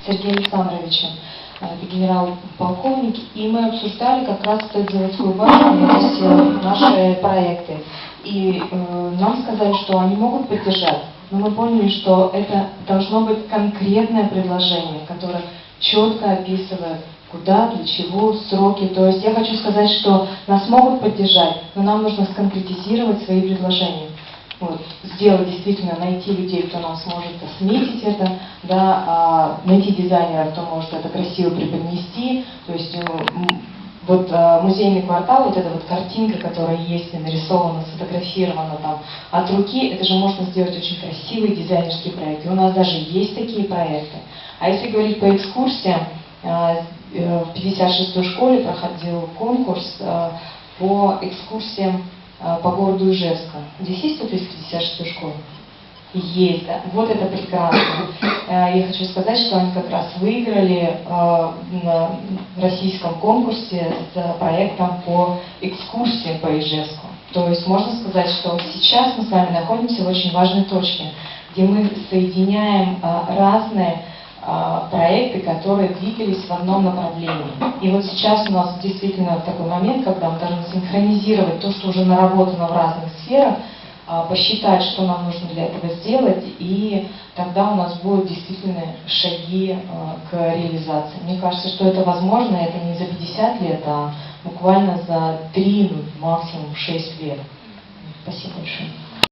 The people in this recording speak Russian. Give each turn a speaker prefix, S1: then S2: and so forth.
S1: Сергеем Александровичем, это генерал-полковник, и мы обсуждали как раз Стользаводскую башню, все наши проекты. И нам сказали, что они могут поддержать, но мы поняли, что это должно быть конкретное предложение, которое четко описывает, куда, для чего, сроки. То есть я хочу сказать, что нас могут поддержать, но нам нужно сконкретизировать свои предложения. Вот, сделать действительно, найти людей, кто нам сможет осметить это, да, найти дизайнера, кто может это красиво преподнести. То есть вот музейный квартал, вот эта вот картинка, которая есть, нарисована, сфотографирована там от руки, это же можно сделать очень красивый дизайнерский проект. И у нас даже есть такие проекты. А если говорить по экскурсиям, в 56-й школе проходил конкурс по экскурсиям по городу Ижевска. Здесь есть кто-то из 56-й школы? Есть, да. Вот это прекрасно. Я хочу сказать, что они как раз выиграли на российском конкурсе с проектом по экскурсии по Ижевску. То есть можно сказать, что сейчас мы с вами находимся в очень важной точке, где мы соединяем разные проекты, которые двигались в одном направлении. И вот сейчас у нас действительно такой момент, когда мы должны синхронизировать то, что уже наработано в разных сферах, посчитать, что нам нужно для этого сделать, и тогда у нас будут действительно шаги к реализации. Мне кажется, что это возможно, это не за 50 лет, а буквально за 3, максимум 6 лет. Спасибо большое.